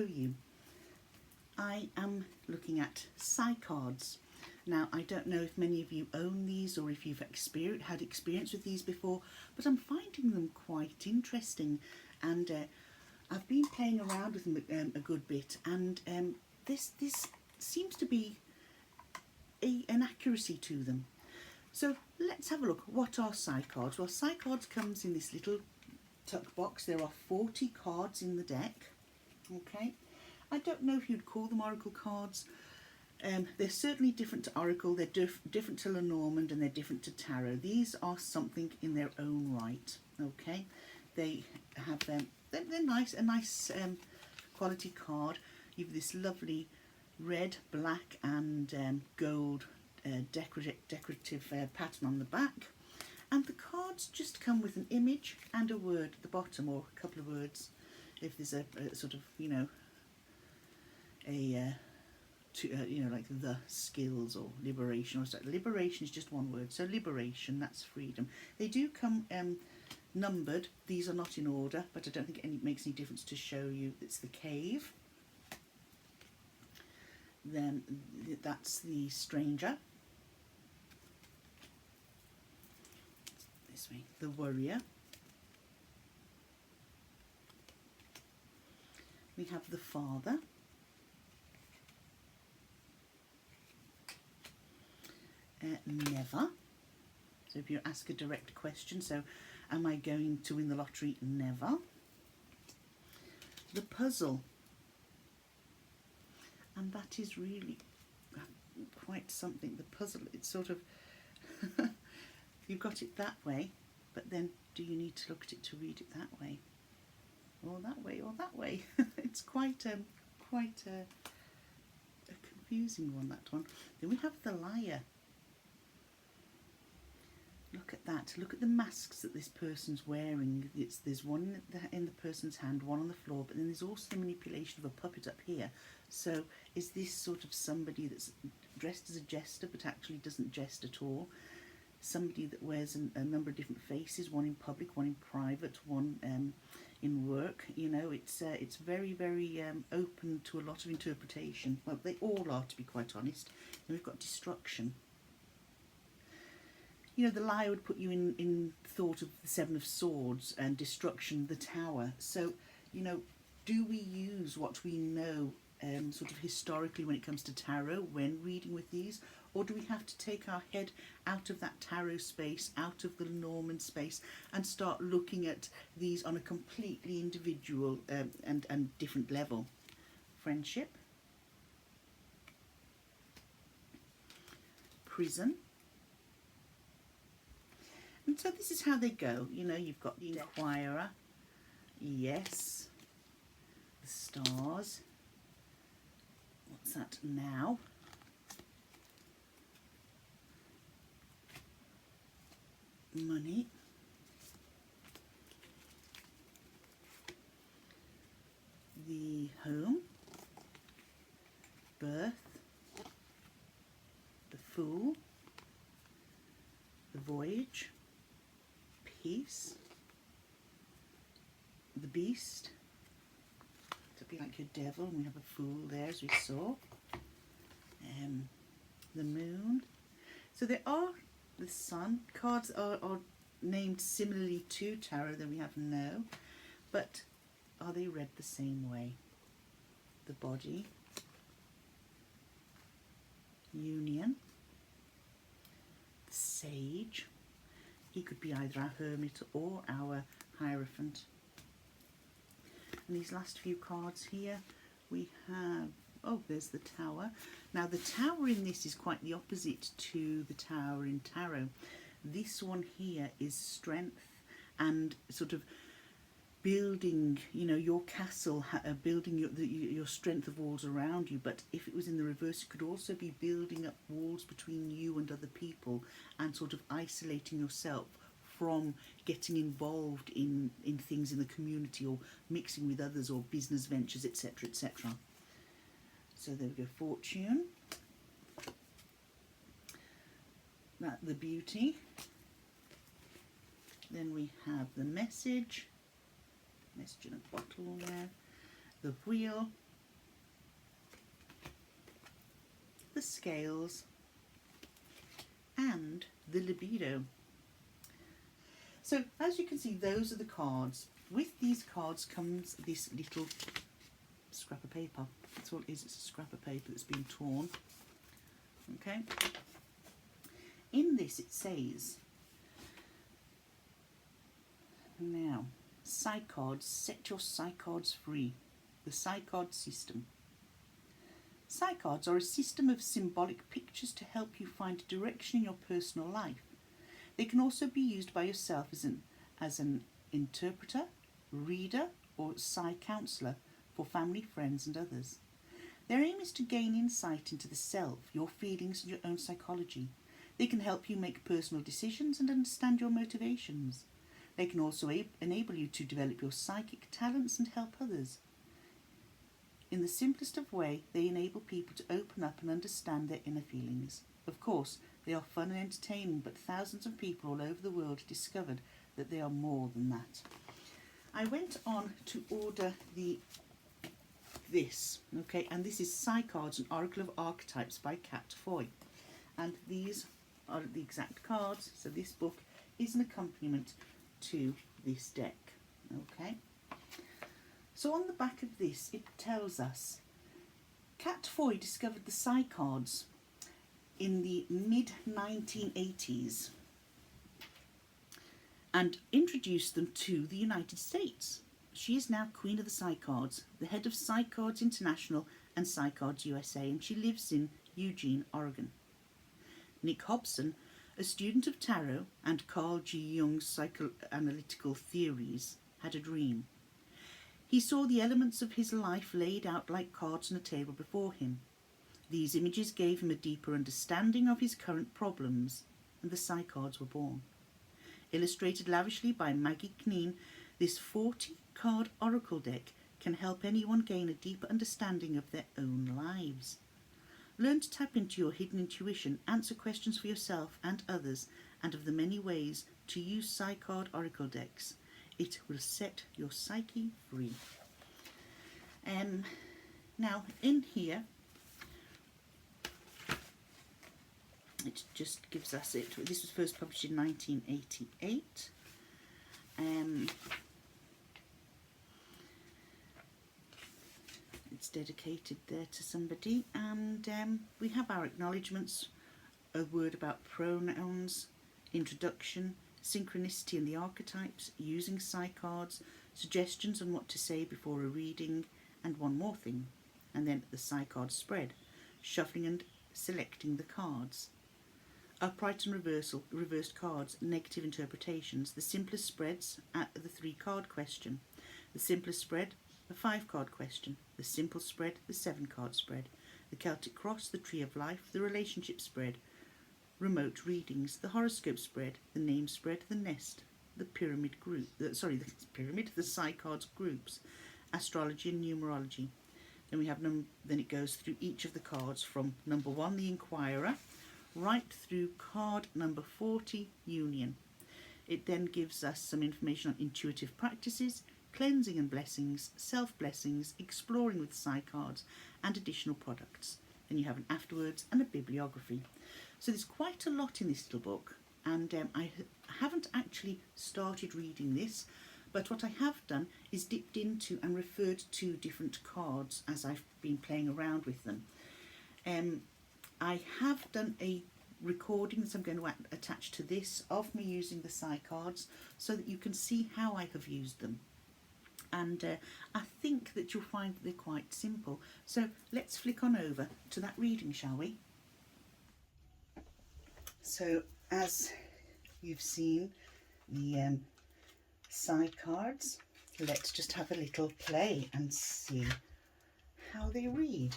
you. I am looking at Psycards. Now, I don't know if many of you own these or if you've had experience with these before, but I'm finding them quite interesting, and I've been playing around with them a good bit, and this seems to be an accuracy to them. So let's have a look. What are Psycards? Well, Psycards comes in this little tuck box. There are 40 cards in the deck. Okay, I don't know if you'd call them Oracle cards. They're certainly different to Oracle, they're different to Lenormand, and they're different to Tarot. These are something in their own right, okay? They have they're nice, a nice quality card. You've this lovely red, black and gold decorative pattern on the back. And the cards just come with an image and a word at the bottom, or a couple of words, if there's a sort of, you know, like the skills or liberation or so. Liberation is just one word, so liberation, that's freedom. They do come numbered. These are not in order, but I don't think it makes any difference to show you. It's the cave, then that's the stranger, this way, the warrior, we have the father, never. So if you ask a direct question, so am I going to win the lottery? Never. The puzzle, and that is really quite something. The puzzle, it's sort of you've got it that way, but then do you need to look at it to read it that way, or that way, or that way? It's quite a confusing one, that one. Then we have the liar. Look at that. Look at the masks that this person's wearing. There's one in the person's hand, one on the floor, but then there's also the manipulation of a puppet up here. So is this sort of somebody that's dressed as a jester but actually doesn't jest at all? Somebody that wears a number of different faces, one in public, one in private, one in work. You know, it's very, very open to a lot of interpretation. Well, they all are, to be quite honest. And we've got destruction. You know, the liar would put you in thought of the Seven of Swords, and destruction, the Tower. So, you know, do we use what we know sort of historically when it comes to tarot when reading with these? Or do we have to take our head out of that tarot space, out of the Norman space, and start looking at these on a completely individual and different level? Friendship. Prison. And so this is how they go. You know, you've got the Inquirer, yes, the Stars, what's that now? Money, the Home, Birth, the Fool, the Voyage, Peace, the Beast, to be like your devil, and we have a Fool there as we saw, the Moon. So there are the Sun. Cards are named similarly to tarot, then we have no, but are they read the same way? The Body, Union, the Sage. He could be either our Hermit or our Hierophant. And these last few cards here, we have, oh, there's the Tower. Now the Tower in this is quite the opposite to the Tower in tarot. This one here is strength and sort of building, you know, your castle, building your strength of walls around you. But if it was in the reverse, it could also be building up walls between you and other people and sort of isolating yourself from getting involved in things in the community or mixing with others or business ventures, etc., etc. So there we go, Fortune. That the Beauty. Then we have the Message in a bottle there. The Wheel, the scales, and the libido. So as you can see, those are the cards. With these cards comes this little scrap of paper. That's all it is, it's a scrap of paper that's been torn. Okay. In this it says, now, Psycards, set your Psycards free. The Psycard system. Psycards are a system of symbolic pictures to help you find direction in your personal life. They can also be used by yourself as an interpreter, reader, or Psy counsellor for family, friends and others. Their aim is to gain insight into the self, your feelings and your own psychology. They can help you make personal decisions and understand your motivations. They can also enable you to develop your psychic talents and help others. In the simplest of way, they enable people to open up and understand their inner feelings. Of course, they are fun and entertaining, but thousands of people all over the world discovered that they are more than that. I went on to order this, okay, and this is Psycards, an Oracle of Archetypes by Kat Foy. And these are the exact cards, so this book is an accompaniment to this deck, okay. So on the back of this, it tells us Kat Foy discovered the Psycards in the mid-1980s and introduced them to the United States. She is now Queen of the Psycards, the head of Psycards International and Psycards USA, and she lives in Eugene, Oregon. Nick Hobson, a student of tarot and Carl G. Jung's psychoanalytical theories, had a dream. He saw the elements of his life laid out like cards on a table before him. These images gave him a deeper understanding of his current problems, and the Psycards were born. Illustrated lavishly by Maggie Kneen, this 40-card oracle deck can help anyone gain a deeper understanding of their own lives. Learn to tap into your hidden intuition, answer questions for yourself and others, and of the many ways to use Psycard oracle decks. It will set your psyche free. Now, in here, it just gives us it. This was first published in 1988. It's dedicated there to somebody, and we have our acknowledgements, a word about pronouns, introduction, synchronicity and the archetypes, using Psycards, suggestions on what to say before a reading, and one more thing, and then the Psycard spread, shuffling and selecting the cards. Upright and reversed cards, negative interpretations, the simplest spreads at the 3-card question, the simplest spread, the 5-card question, the simple spread, the 7-card spread, the Celtic cross, the tree of life, the relationship spread, remote readings, the horoscope spread, the name spread, the nest, the pyramid group, the Psycards groups, astrology and numerology. Then we have then it goes through each of the cards from number 1, the Inquirer, right through card number 40, Union. It then gives us some information on intuitive practices, cleansing and blessings, self-blessings, exploring with Psycards, and additional products. Then you have an afterwards and a bibliography. So there's quite a lot in this little book, and I haven't actually started reading this, but what I have done is dipped into and referred to different cards as I've been playing around with them. I have done a recording that I'm going to attach to this of me using the Psycards so that you can see how I have used them. And I think that you'll find that they're quite simple. So let's flick on over to that reading, shall we? So as you've seen the Psycards, let's just have a little play and see how they read.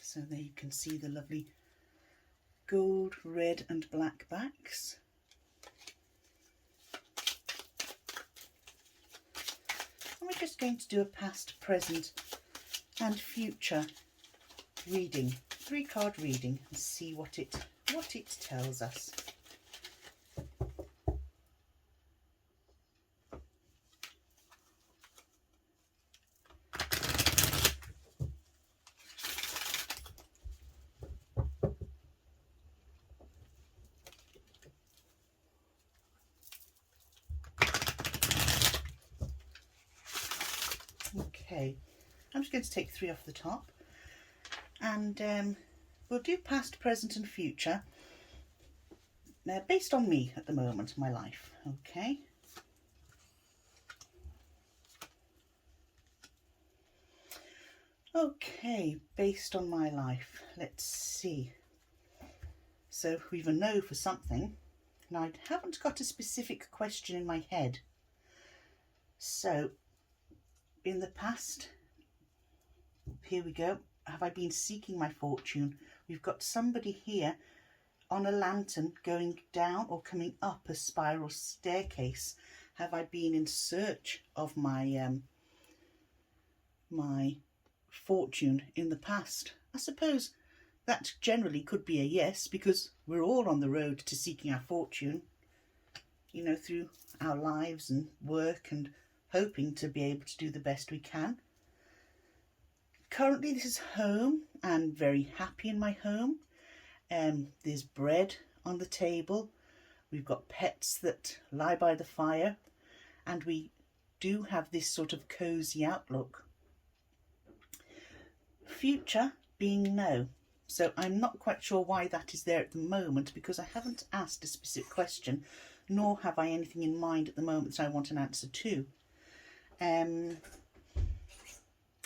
So there you can see the lovely gold, red and black backs. And we're just going to do a past, present and future reading, 3-card reading, and see what it tells us. Okay, I'm just going to take 3 off the top, and we'll do past, present and future based on me at the moment, my life. Okay. Okay, based on my life, let's see. So we've a no for something. Now I haven't got a specific question in my head. So in the past, here we go. Have I been seeking my fortune? We've got somebody here on a lantern going down or coming up a spiral staircase. Have I been in search of my my fortune in the past? I suppose that generally could be a yes, because we're all on the road to seeking our fortune, you know, through our lives and work, and hoping to be able to do the best we can. Currently this is home and very happy in my home. There's bread on the table, we've got pets that lie by the fire, and we do have this sort of cosy outlook. Future being no. So I'm not quite sure why that is there at the moment, because I haven't asked a specific question, nor have I anything in mind at the moment that I want an answer to.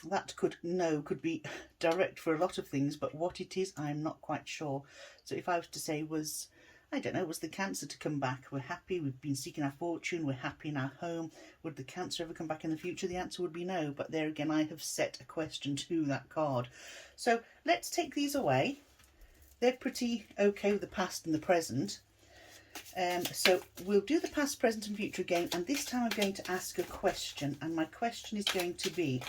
That could be direct for a lot of things, but what it is, I'm not quite sure. So if I was to say was, I don't know, was the cancer to come back? We're happy, we've been seeking our fortune, we're happy in our home. Would the cancer ever come back in the future? The answer would be no, but there again, I have set a question to that card. So let's take these away. They're pretty okay with the past and the present. So we'll do the past, present and future again, and this time I'm going to ask a question, and my question is going to be,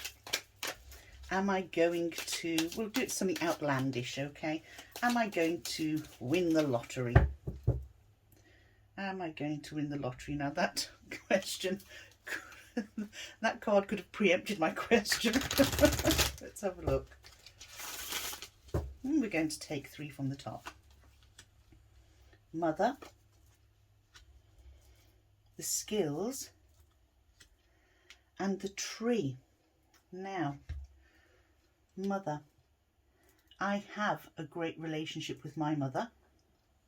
am I going to, we'll do it something outlandish, okay? Am I going to win the lottery? Am I going to win the lottery? Now that question, that card could have preempted my question. Let's have a look. We're going to take 3 from the top. Mother, the skills, and the tree. Now, mother. I have a great relationship with my mother.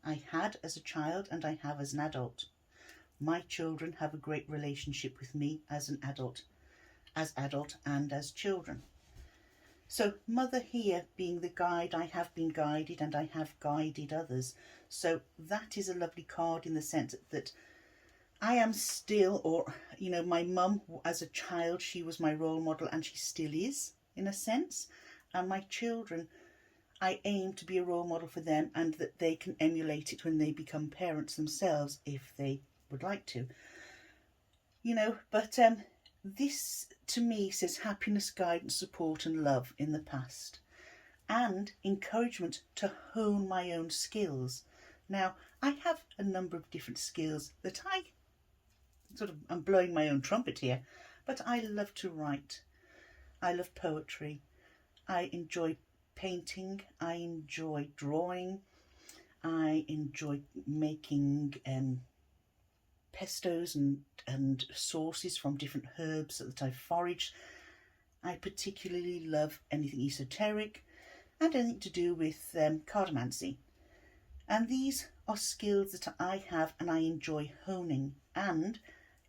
I had as a child and I have as an adult. My children have a great relationship with me as an adult and as children. So mother here being the guide, I have been guided and I have guided others. So that is a lovely card in the sense that I am still, or, you know, my mum as a child, she was my role model and she still is in a sense. And my children, I aim to be a role model for them, and that they can emulate it when they become parents themselves, if they would like to. You know, but this to me says happiness, guidance, support and love in the past, and encouragement to hone my own skills. Now, I have a number of different skills that I'm blowing my own trumpet here, but I love to write. I love poetry. I enjoy painting. I enjoy drawing. I enjoy making pestos and sauces from different herbs that I've foraged. I particularly love anything esoteric and anything to do with cartomancy. And these are skills that I have and I enjoy honing. And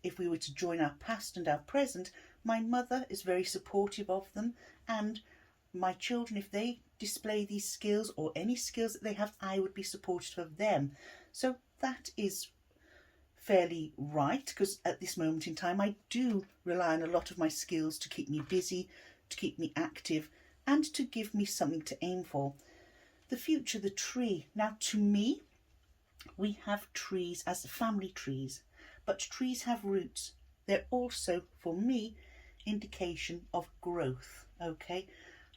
if we were to join our past and our present, my mother is very supportive of them, and my children, if they display these skills or any skills that they have, I would be supportive of them. So that is fairly right, because at this moment in time I do rely on a lot of my skills to keep me busy, to keep me active, and to give me something to aim for. The future, the tree. Now to me, we have trees as family trees, but trees have roots. They're also, for me, indication of growth, okay?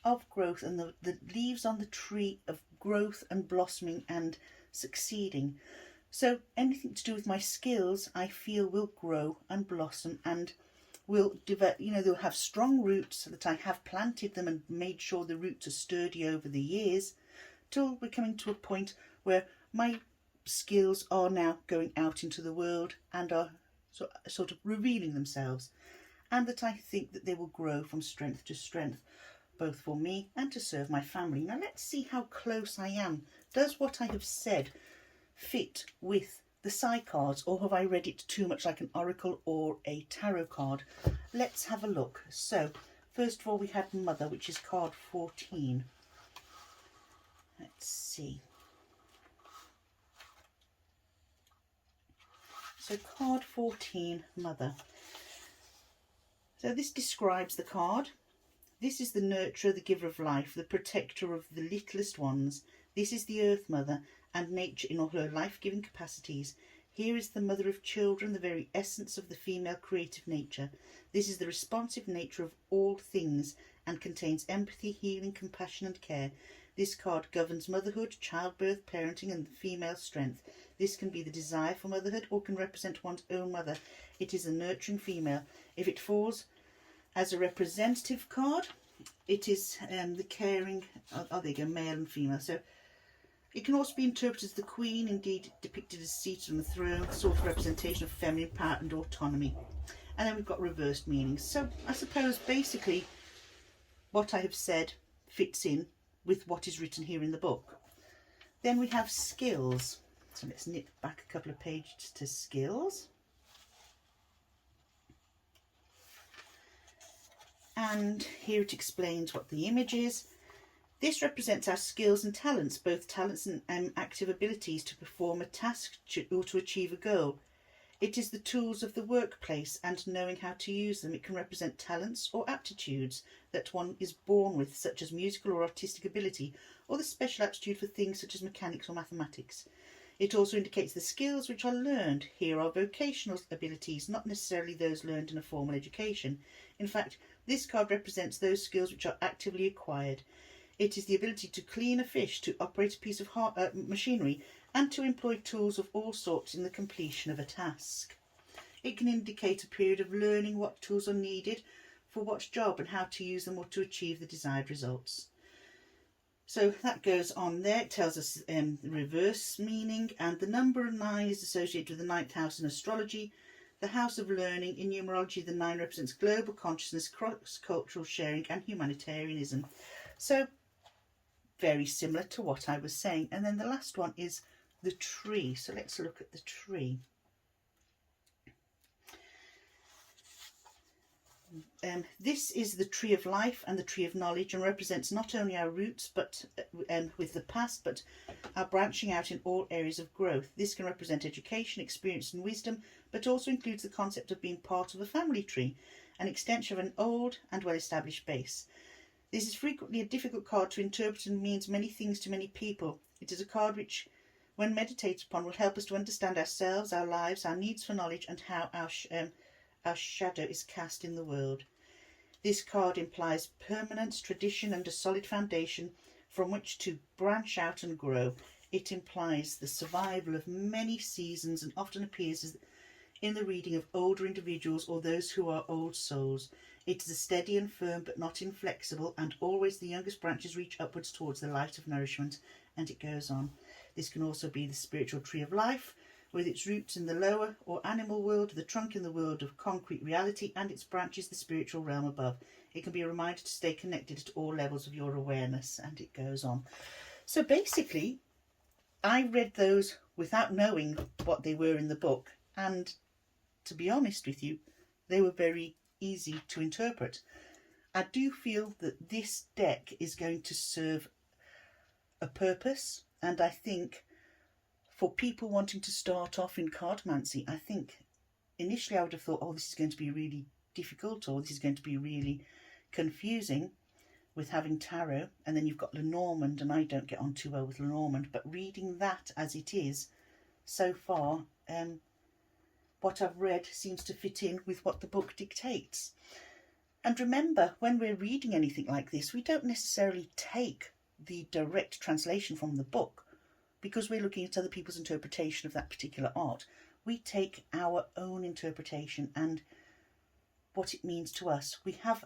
Of growth, and the leaves on the tree of growth and blossoming and succeeding. So anything to do with my skills, I feel will grow and blossom and will develop, you know, they'll have strong roots so that I have planted them and made sure the roots are sturdy over the years, till we're coming to a point where my skills are now going out into the world and are sort of revealing themselves. and that I think that they will grow from strength to strength, both for me and to serve my family. Now let's see how close I am. Does what I have said fit with the Psycards, or have I read it too much like an oracle or a tarot card? Let's have a look. So first of all, we had Mother, which is card 14. Let's see. So card 14, Mother. So this describes the card. This is the nurturer, the giver of life, the protector of the littlest ones. This is the Earth Mother and nature in all her life-giving capacities. Here is the mother of children, the very essence of the female creative nature. This is the responsive nature of all things and contains empathy, healing, compassion and care. This card governs motherhood, childbirth, parenting and the female strength. This can be the desire for motherhood or can represent one's own mother. It is a nurturing female. If it falls as a representative card, it is the caring, there you go, male and female. So it can also be interpreted as the Queen, indeed depicted as seated on the throne, sort of representation of feminine power and autonomy. And then we've got reversed meanings. So I suppose basically what I have said fits in with what is written here in the book. Then we have skills. So let's nip back a couple of pages to skills. And here it explains what the image is. This represents our skills and talents, both talents and active abilities to perform a task or to achieve a goal. It is the tools of the workplace and knowing how to use them. It can represent talents or aptitudes that one is born with, such as musical or artistic ability, or the special aptitude for things such as mechanics or mathematics. It also indicates the skills which are learned. Here are vocational abilities, not necessarily those learned in a formal education. In fact, this card represents those skills which are actively acquired. It is the ability to clean a fish, to operate a piece of machinery, and to employ tools of all sorts in the completion of a task. It can indicate a period of learning what tools are needed for what job and how to use them or to achieve the desired results. So that goes on there. It tells us the reverse meaning, and the number 9 is associated with the 9th house in astrology, the house of learning. In numerology, the 9 represents global consciousness, cross-cultural sharing and humanitarianism. So very similar to what I was saying. And then the last one is the tree. So let's look at the tree. This is the tree of life and the tree of knowledge, and represents not only our roots but with the past, but our branching out in all areas of growth. This can represent education, experience and wisdom, but also includes the concept of being part of a family tree, an extension of an old and well-established base. This is frequently a difficult card to interpret and means many things to many people. It is a card which, when meditated upon, will help us to understand ourselves, our lives, our needs for knowledge, and how our shadow is cast in the world. This card implies permanence, tradition, and a solid foundation from which to branch out and grow. It implies the survival of many seasons and often appears in the reading of older individuals or those who are old souls. It is a steady and firm but not inflexible, and always the youngest branches reach upwards towards the light of nourishment. And it goes on. This can also be the spiritual tree of life, with its roots in the lower or animal world, the trunk in the world of concrete reality, and its branches the spiritual realm above. It can be a reminder to stay connected at all levels of your awareness, and it goes on. So basically, I read those without knowing what they were in the book, and to be honest with you, they were very easy to interpret. I do feel that this deck is going to serve a purpose, and I think for people wanting to start off in cardmancy, I think initially I would have thought, oh, this is going to be really difficult, or this is going to be really confusing with having tarot, and then you've got Lenormand, and I don't get on too well with Lenormand, but reading that as it is so far, what I've read seems to fit in with what the book dictates. And remember, when we're reading anything like this, we don't necessarily take the direct translation from the book, because we're looking at other people's interpretation of that particular art. We take our own interpretation and what it means to us. We have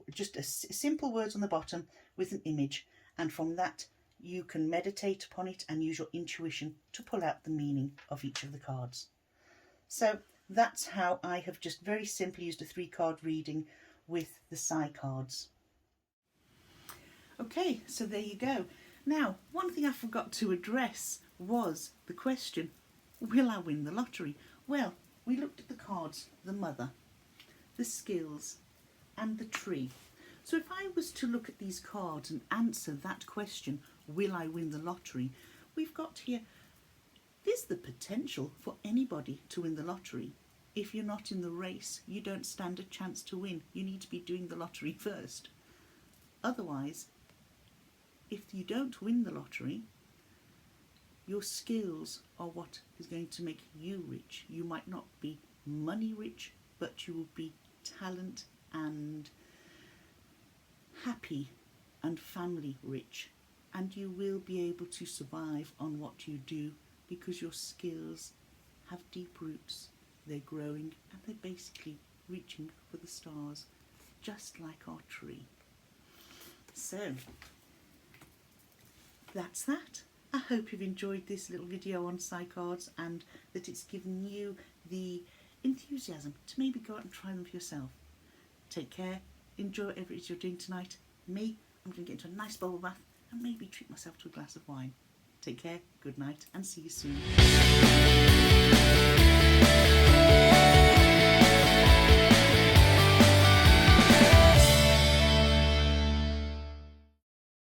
just simple words on the bottom with an image, and from that you can meditate upon it and use your intuition to pull out the meaning of each of the cards. So that's how I have just very simply used a 3-card reading with the Psycards. Okay, so there you go. Now, one thing I forgot to address was the question, will I win the lottery? Well, we looked at the cards, the mother, the skills and the tree. So if I was to look at these cards and answer that question, will I win the lottery? We've got here, there's the potential for anybody to win the lottery. If you're not in the race, you don't stand a chance to win. You need to be doing the lottery first. Otherwise, if you don't win the lottery, your skills are what is going to make you rich. You might not be money rich, but you will be talent and happy and family rich, and you will be able to survive on what you do because your skills have deep roots. They're growing and they're basically reaching for the stars, just like our tree. So that's that. I hope you've enjoyed this little video on Psycards and that it's given you the enthusiasm to maybe go out and try them for yourself. Take care, enjoy whatever it is you're doing tonight. Me, I'm going to get into a nice bubble bath and maybe treat myself to a glass of wine. Take care, good night and see you soon.